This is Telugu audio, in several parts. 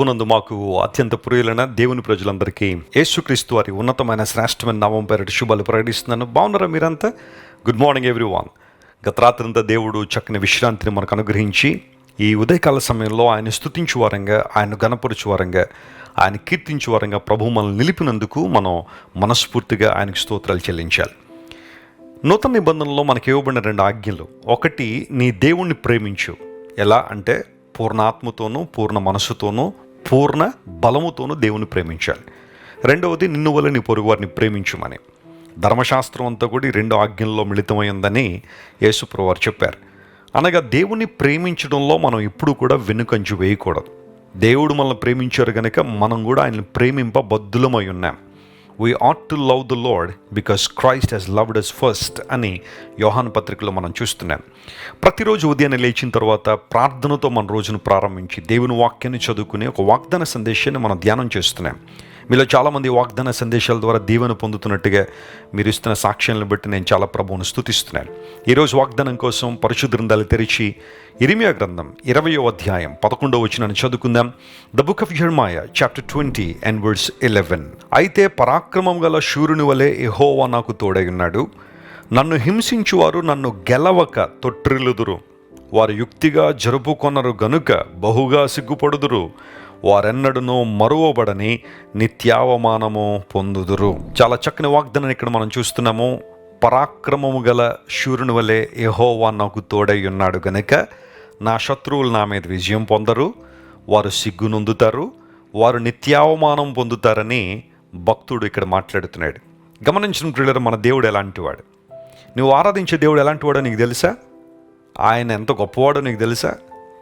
ప్రభునందు మాకు అత్యంత ప్రియులైన దేవుని ప్రజలందరికీ యేసుక్రీస్తు వారి ఉన్నతమైన శ్రేష్టమైన నామం పేరిట శుభాలు ప్రకటిస్తున్నాను. బాగున్నారా మీరంతా? Good morning everyone. గత రాత్రంతా దేవుడు చక్కని విశ్రాంతిని మనకు అనుగ్రహించి ఈ ఉదయకాల సమయంలో ఆయన స్తుతించు వారంగా, ఆయన గణపరచు వారంగా, ఆయన కీర్తించు వారంగా ప్రభు మనల్ని నిలిపినందుకు మనం మనస్ఫూర్తిగా ఆయనకు స్తోత్రాలు చెల్లించాలి. నూతన నిబంధనలో మనకి ఇవ్వబడిన 2 ఆజ్ఞలు. ఒకటి, నీ దేవుణ్ణి ప్రేమించు. ఎలా అంటే పూర్ణాత్మతోనూ, పూర్ణ మనస్సుతోనూ, పూర్ణ బలముతోనూ దేవుని ప్రేమించాలి. రెండవది, నిన్ను వల్ల నీ పొరుగు వారిని ప్రేమించుమని. ధర్మశాస్త్రం అంతా కూడా ఈ 2 ఆజ్ఞల్లో మిళితమైందని యేసుప్రభువు వారు చెప్పారు. అనగా దేవుని ప్రేమించడంలో మనం ఎప్పుడు కూడా వెనుకంజు వేయకూడదు. దేవుడు మనల్ని ప్రేమించారు కనుక మనం కూడా ఆయన్ని ప్రేమింపబద్ధులమై ఉన్నాం. We ought to love the Lord because Christ has loved us first అని యోహాను పత్రికలో మనం చూస్తున్నాం. ప్రతిరోజు ఉదయాన్నే లేచిన తర్వాత ప్రార్థనతో మన రోజును ప్రారంభించి దేవుని వాక్యాన్ని చదువుకుని ఒక వాగ్దాన సందేశాన్ని మనం ధ్యానం చేస్తున్నాం. మీలో చాలామంది వాగ్దాన సందేశాల ద్వారా దీవెన పొందుతున్నట్టుగా మీరు ఇస్తున్న సాక్ష్యాలను బట్టి నేను చాలా ప్రభువును స్తుతిస్తున్నాను. ఈరోజు వాగ్దానం కోసం పరిశుద్ధ గ్రంథాలు తెరిచి ఇర్మీయా గ్రంథం 20వ అధ్యాయం 11వ వచనాన్ని చదువుకుందాం. The book of జెరమయా chapter 20 and verse 11. అయితే పరాక్రమం గల శూరుని వలె యెహోవా నాకు తోడై ఉన్నాడు. నన్ను హింసించువారు నన్ను గెలవక తొట్టిల్లుదురు. వారు యుక్తిగా జరుపుకొనరు గనుక బహుగా సిగ్గుపడుదురు. వారెన్నడూనూ మరువబడని నిత్యావమానము పొందుదురు. చాలా చక్కని వాగ్దానం ఇక్కడ మనం చూస్తున్నాము. పరాక్రమము గల శూరుని వలె యెహోవా నాకు తోడై ఉన్నాడు గనుక నా శత్రువులు నా మీద విజయం పొందరు. వారు సిగ్గునొందుతారు, వారు నిత్యావమానం పొందుతారని భక్తుడు ఇక్కడ మాట్లాడుతున్నాడు. గమనించిన ప్రియులారా, మన దేవుడు ఎలాంటివాడు? నువ్వు ఆరాధించే దేవుడు ఎలాంటివాడో నీకు తెలుసా? ఆయన ఎంత గొప్పవాడో నీకు తెలుసా?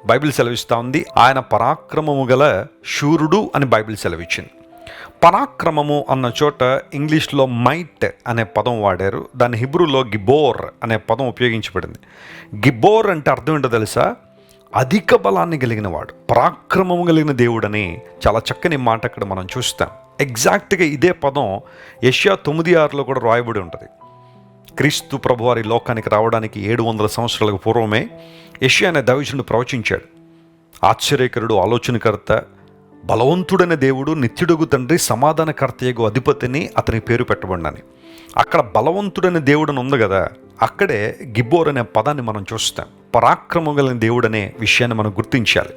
బైబిల్ సెలవిస్తూ ఉంది, ఆయన పరాక్రమము గల శూరుడు అని బైబిల్ సెలవిచ్చింది. పరాక్రమము అన్న చోట ఇంగ్లీష్లో మైట్ అనే పదం వాడారు. దాని హిబ్రూలో గిబోర్ అనే పదం ఉపయోగించబడింది. గిబోర్ అంటే అర్థం ఏంటో తెలుసా? అధిక బలాన్ని కలిగిన వాడు, పరాక్రమము కలిగిన దేవుడని చాలా చక్కని మాట అక్కడ మనం చూస్తాం. ఎగ్జాక్ట్గా ఇదే పదం యెషయా 9:6లో కూడా రాయబడి ఉంటుంది. క్రీస్తు ప్రభువారి లోకానికి రావడానికి 700 సంవత్సరాలకు పూర్వమే యెషయా అనే దైవజనుడు ప్రవచించాడు. ఆశ్చర్యకరుడు, ఆలోచనకర్త, బలవంతుడైన దేవుడు, నిత్యుడుగు తండ్రి, సమాధానకర్తయగు అధిపతిని అతని పేరు పెట్టబడినని. అక్కడ బలవంతుడైన దేవుడని ఉంది కదా, అక్కడే గిబ్బోర్ అనే పదాన్ని మనం చూస్తాం. పరాక్రమం కలిగిన దేవుడు అనే విషయాన్ని మనం గుర్తించాలి.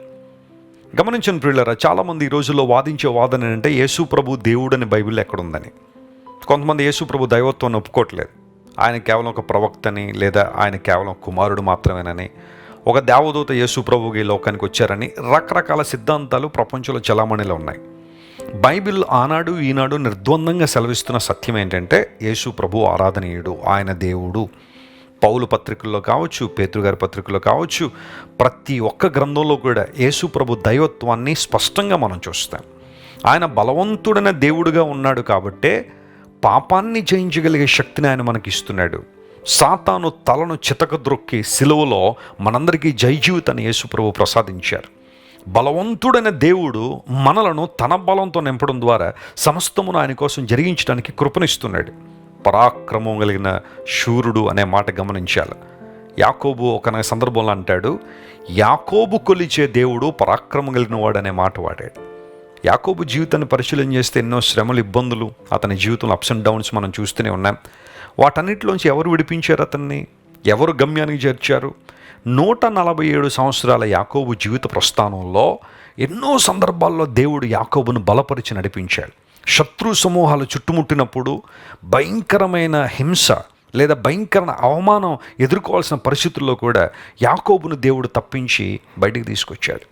గమనించిన ప్రియులారా, చాలామంది ఈ రోజుల్లో వాదించే వాదన ఏంటంటే యేసు ప్రభు దేవుడు అని బైబిల్లో ఎక్కడుందని. కొంతమంది యేసు ప్రభు దైవత్వాన్ని ఒప్పుకోవట్లేదు. ఆయన కేవలం ఒక ప్రవక్తని, లేదా ఆయన కేవలం కుమారుడు మాత్రమేనని, ఒక దేవదూత యేసు ప్రభువుకి ఈ లోకానికి వచ్చారని రకరకాల సిద్ధాంతాలు ప్రపంచంలో చలామణిలో ఉన్నాయి. బైబిల్ ఆనాడు ఈనాడు నిర్ద్వందంగా సెలవిస్తున్న సత్యం ఏంటంటే యేసు ప్రభు ఆరాధనీయుడు, ఆయన దేవుడు. పౌలు పత్రికల్లో కావచ్చు, పేతురుగారి పత్రికల్లో కావచ్చు, ప్రతి ఒక్క గ్రంథంలో కూడా యేసు ప్రభు దైవత్వాన్ని స్పష్టంగా మనం చూస్తాం. ఆయన బలవంతుడైన దేవుడుగా ఉన్నాడు కాబట్టే పాపాన్ని జయించగలిగే శక్తిని ఆయన మనకి ఇస్తున్నాడు. సాతాను తలను చితకద్రొక్కి సిలువలో మనందరికీ జయ జీవితాన్ని యేసు ప్రభు ప్రసాదించారు. బలవంతుడైన దేవుడు మనలను తన బలంతో నింపడం ద్వారా సమస్తమును ఆయన కోసం జరిగించడానికి కృపనిస్తున్నాడు. పరాక్రమం కలిగిన శూరుడు అనే మాట గమనించాలి. యాకోబు ఒక సందర్భంలో అంటాడు, యాకోబు కొలిచే దేవుడు పరాక్రమం కలిగిన వాడు అనే మాట వాడాడు. యాకోబు జీవితాన్ని పరిశీలన చేస్తే ఎన్నో శ్రమలు, ఇబ్బందులు, అతని జీవితంలో అప్స్ అండ్ డౌన్స్ మనం చూస్తూనే ఉన్నాం. వాటన్నిటిలోంచి ఎవరు విడిపించారు అతన్ని? ఎవరు గమ్యానికి చేర్చారు? 147 సంవత్సరాల యాకోబు జీవిత ప్రస్థానంలో ఎన్నో సందర్భాల్లో దేవుడు యాకోబును బలపరిచి నడిపించాడు. శత్రు సమూహాలు చుట్టుముట్టినప్పుడు భయంకరమైన హింస లేదా భయంకరమైన అవమానం ఎదుర్కోవాల్సిన పరిస్థితుల్లో కూడా యాకోబును దేవుడు తప్పించి బయటికి తీసుకొచ్చాడు.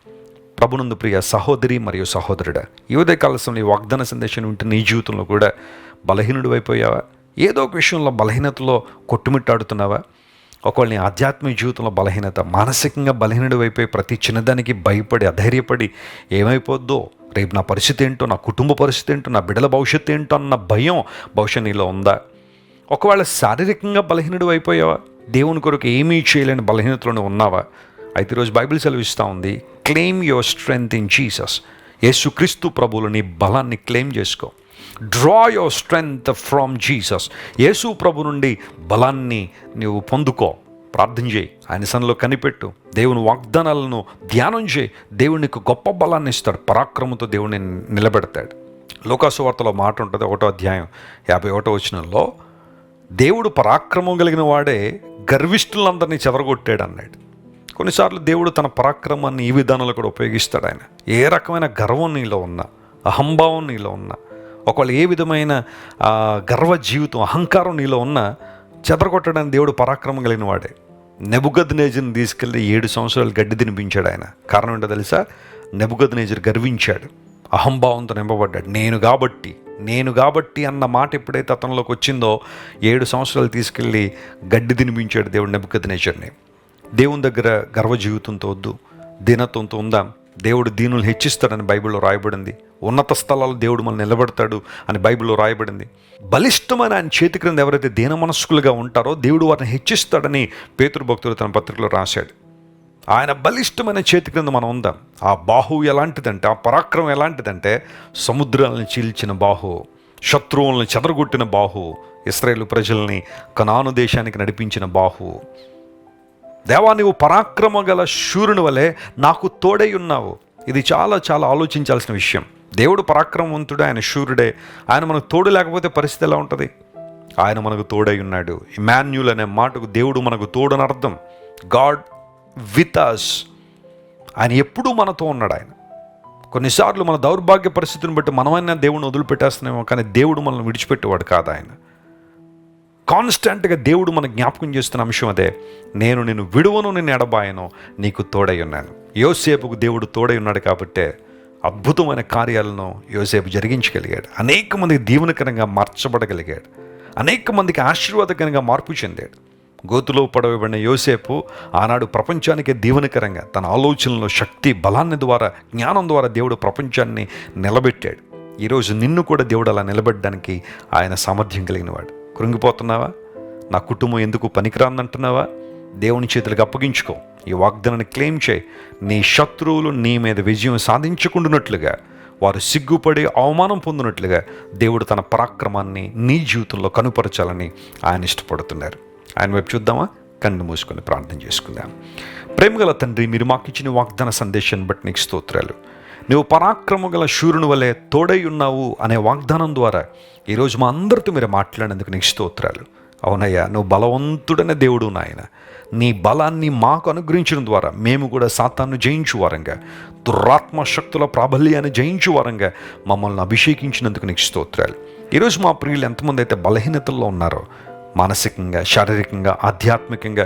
ప్రభునందు ప్రియ సహోదరి మరియు సహోదరుడా, ఈ ఉదయకాల సమయంలో వాగ్దాన సందేశం వింటే నీ జీవితంలో కూడా బలహీనుడు అయిపోయావా? ఏదో ఒక విషయంలో బలహీనతలో కొట్టుమిట్టాడుతున్నావా? ఒకవేళ నీ ఆధ్యాత్మిక జీవితంలో బలహీనత, మానసికంగా బలహీనుడు అయిపోయి ప్రతి చిన్నదానికి భయపడి అధైర్యపడి ఏమైపోద్దో, రేపు నా పరిస్థితి ఏంటో, నా కుటుంబ పరిస్థితి ఏంటో, నా బిడ్డల భవిష్యత్తు ఏంటో అన్న భయం బహుశా నీలో ఉందా? ఒకవేళ శారీరకంగా బలహీనుడు అయిపోయావా? దేవుని కొరకు ఏమీ చేయలేని బలహీనతలోనే ఉన్నావా? అయితే ఈరోజు బైబిల్ సెలవిస్తూ ఉంది, claim your strength in Jesus. యేసుక్రీస్తు ప్రభువులో నీ బలాన్ని క్లెయిమ్ చేసుకో. Draw your strength from Jesus. యేసు ప్రభు నుండి బలాన్ని నీవు పొందుకో. ప్రార్థన చేయి, ఆయన సన్నిధిలో కనిపెట్టు, దేవుని వాగ్దానాలను ధ్యానం చేయి. దేవుడు నీకు గొప్ప బలాన్ని ఇస్తాడు, పరాక్రమంతో దేవుడిని నిలబెడతాడు. లోకాసు వార్తలో మాట ఉంటుంది, 1వ అధ్యాయం 51వ వచనంలో, దేవుడు పరాక్రమం కలిగిన వాడే గర్విష్ఠులందరినీ చెదరగొట్టాడు అన్నాడు. కొన్నిసార్లు దేవుడు తన పరాక్రమాన్ని ఈ విధానంలో కూడా ఉపయోగిస్తాడు. ఆయన ఏ రకమైన గర్వం నీలో ఉన్నా, అహంభావం నీలో ఉన్నా, ఒకవేళ ఏ విధమైన గర్వ జీవితం, అహంకారం నీలో ఉన్నా చెదరగొట్టడానికి దేవుడు పరాక్రమం కలిగిన వాడే. నెబుకద్నెజరుని తీసుకెళ్ళి 7 సంవత్సరాలు గడ్డి తినిపించాడు ఆయన. కారణం ఏంటో తెలుసా? నెబుకద్నెజరు గర్వించాడు, అహంభావంతో నింపబడ్డాడు. నేను కాబట్టి అన్న మాట ఎప్పుడైతే అతనిలోకి వచ్చిందో 7 సంవత్సరాలు తీసుకెళ్ళి గడ్డి తినిపించాడు దేవుడు నెబుకద్నెజరుని. దేవుని దగ్గర గర్వ జీవితంతో వద్దు, దీనత్వంతో ఉందాం. దేవుడు దీనులు హెచ్చిస్తాడని బైబిల్లో రాయబడింది. ఉన్నత స్థలాల్లో దేవుడు మనల్ని నిలబెడతాడు అని బైబిల్లో రాయబడింది. బలిష్టమైన ఆయన చేతి క్రింద ఎవరైతే దీన మనస్కులుగా ఉంటారో దేవుడు వారిని హెచ్చిస్తాడని పేతురు భక్తుడు తన పత్రికలో రాశాడు. ఆయన బలిష్టమైన చేతి క్రింద మనం ఉందాం. ఆ బాహు ఎలాంటిదంటే, ఆ పరాక్రమం ఎలాంటిదంటే, సముద్రాలను చీల్చిన బాహు, శత్రువులను చెదరగొట్టిన బాహు, ఇశ్రాయేలు ప్రజల్ని కనాను దేశానికి నడిపించిన బాహు. దేవా, నీవు పరాక్రమ గల శూరుని వలె నాకు తోడై ఉన్నావు. ఇది చాలా చాలా ఆలోచించాల్సిన విషయం. దేవుడు పరాక్రమవంతుడే, ఆయన శూరుడే. ఆయన మనకు తోడు లేకపోతే పరిస్థితి ఎలా ఉంటుంది? ఆయన మనకు తోడై ఉన్నాడు. ఇమాన్యుల్ అనే మాటకు దేవుడు మనకు తోడని అర్థం. God with us. ఆయన ఎప్పుడూ మనతో ఉన్నాడు. ఆయన కొన్నిసార్లు మన దౌర్భాగ్య పరిస్థితిని బట్టి మనమైనా దేవుడిని వదిలిపెట్టేస్తున్నామో, కానీ దేవుడు మనల్ని విడిచిపెట్టేవాడు కాదు. ఆయన కాన్స్టెంట్గా దేవుడు మనకు జ్ఞాపకం చేస్తున్న అంశం అదే. నేను నిన్ను విడువను, నిన్ను ఎడబాయను, నీకు తోడై ఉన్నాను. యోసేపుకు దేవుడు తోడై ఉన్నాడు కాబట్టే అద్భుతమైన కార్యాలను యోసేపు జరిగించగలిగాడు. అనేక మందికి దీవెనకరంగా మార్చబడగలిగాడు. అనేక మందికి ఆశీర్వాదకరంగా మార్పు చెందాడు. గోతులో పడవేయబడిన యోసేపు ఆనాడు ప్రపంచానికి దీవెనకరంగా తన ఆలోచనలో శక్తి, బలాన్ని ద్వారా, జ్ఞానం ద్వారా దేవుడు ప్రపంచాన్ని నిలబెట్టాడు. ఈరోజు నిన్ను కూడా దేవుడు అలా నిలబెట్టడానికి ఆయన సామర్థ్యం కలిగినవాడు. కృంగిపోతున్నావా? నా కుటుంబం ఎందుకు పనికిరాందంటున్నావా? దేవుని చేతులకు అప్పగించుకో. ఈ వాగ్దానాన్ని క్లెయిమ్ చేయి. నీ శత్రువులు నీ మీద విజయం సాధించకుండానట్లుగా, వారు సిగ్గుపడి అవమానం పొందినట్లుగా దేవుడు తన పరాక్రమాన్ని నీ జీవితంలో కనుపరచాలని ఆయన ఇష్టపడుతున్నారు. ఆయన వైపు చూద్దామా? కన్ను మూసుకొని ప్రార్థన చేసుకుందాం. ప్రేమగల తండ్రి, మీరు మాకు ఇచ్చిన వాగ్దాన సందేశాన్ని బట్టి నీకు స్తోత్రాలు. నువ్వు పరాక్రమ గల శూరుని వలె తోడై ఉన్నావు అనే వాగ్దానం ద్వారా ఈరోజు మా అందరితో మీరు మాట్లాడేందుకు నీకు స్తోత్రాలు. అవునయ్యా, నువ్వు బలవంతుడనే దేవుడు నాయన. నీ బలాన్ని మాకు అనుగ్రహించడం ద్వారా మేము కూడా సాతాను జయించు వారంగా, దురాత్మ శక్తుల ప్రాబల్యాన్ని జయించు వారంగా మమ్మల్ని అభిషేకించినందుకు నీకు స్తోత్రాలు. ఈరోజు మా ప్రియులు ఎంతమంది అయితే బలహీనతల్లో ఉన్నారో, మానసికంగా, శారీరకంగా, ఆధ్యాత్మికంగా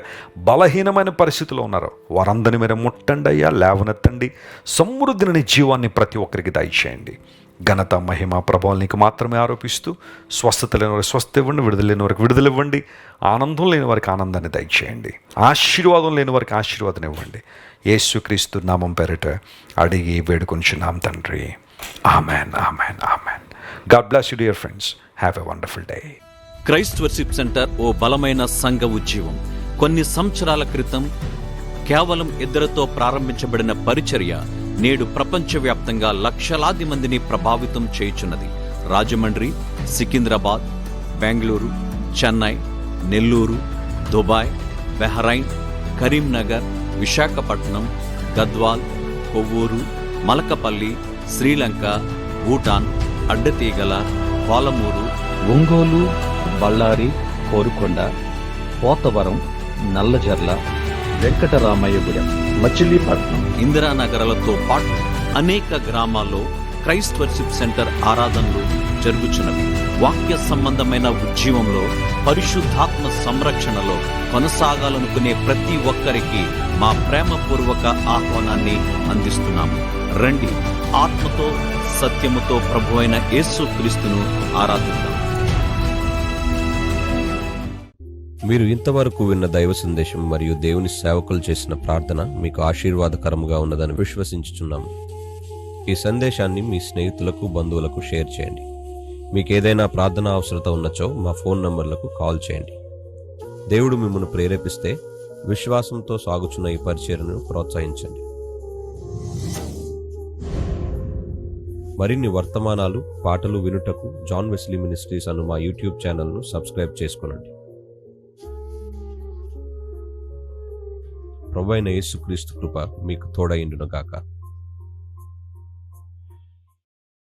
బలహీనమైన పరిస్థితుల్లో ఉన్నారో వారందరినీ మీరు ముట్టండి అయ్యా, లేవనెత్తండి. సమృద్ధిని జీవాన్ని ప్రతి ఒక్కరికి దయచేయండి. ఘనత, మహిమ, ప్రభావం నీకు మాత్రమే ఆరోపిస్తూ, స్వస్థత లేని వారికి స్వస్థ ఇవ్వండి, విడుదల లేని వారికి విడుదల ఇవ్వండి, ఆనందం లేని వారికి ఆనందాన్ని దయచేయండి, ఆశీర్వాదం లేని వారికి ఆశీర్వాదం ఇవ్వండి. యేసుక్రీస్తు నామం పేరిట అడిగి వేడుకొంచున్నాం తండ్రి. Amen, amen, amen. God bless you dear friends. Have a wonderful day. Christ Worship Centre ఓ బలమైన సంఘ ఉద్యమం. కొన్ని సంవత్సరాల క్రితం కేవలం 2తో ప్రారంభించబడిన పరిచర్య నేడు ప్రపంచవ్యాప్తంగా లక్షలాది మందిని ప్రభావితం చేయుచున్నది. రాజమండ్రి, సికింద్రాబాద్, బెంగళూరు, చెన్నై, నెల్లూరు, దుబాయ్, బెహ్రైన్, కరీంనగర్, విశాఖపట్నం, గద్వాల్, కొవ్వూరు, మలకపల్లి, శ్రీలంక, భూటాన్, అడ్డతీగల, పాలమూరు, ఒంగోలు, బళ్ళారి, కోరుకొండ, పోతవరం, నల్లజర్ల, వెంకటరామయ్యగూడెం, మచిలీపట్నం, ఇందిరానగర్లతో పాటు అనేక గ్రామాల్లో క్రైస్ట్ వర్షిప్ సెంటర్ ఆరాధనలు జరుగుచున్నవి. వాక్య సంబంధమైన ఉద్యమంలో, పరిశుద్ధాత్మ సంరక్షణలో కొనసాగాలనుకునే ప్రతి ఒక్కరికి మా ప్రేమపూర్వక ఆహ్వానాన్ని అందిస్తున్నాము. రండి, ఆత్మతో సత్యముతో ప్రభువైన యేసుక్రీస్తును ఆరాధిద్దాం. మీరు ఇంతవరకు విన్న దైవ సందేశం మరియు దేవుని సేవకులు చేసిన ప్రార్థన మీకు ఆశీర్వాదకరముగా ఉన్నదని విశ్వసించుచున్నాము. ఈ సందేశాన్ని మీ స్నేహితులకు, బంధువులకు షేర్ చేయండి. మీకు ఏదైనా ప్రార్థన అవసరత ఉన్నచో మా ఫోన్ నంబర్లకు కాల్ చేయండి. దేవుడు మిమ్మల్ని ప్రేరేపిస్తే విశ్వాసంతో సాగుచున్న ఈ పరిచర్యను ప్రోత్సహించండి. మరిన్ని వర్తమానాలు, పాటలు వినుటకు జాన్ వెస్లీ మినిస్ట్రీస్ అను మా యూట్యూబ్ ఛానల్ను సబ్స్క్రైబ్ చేసుకోండి. ప్రభువైన యేసుక్రీస్తు కృప మీకు తోడైండును గాక.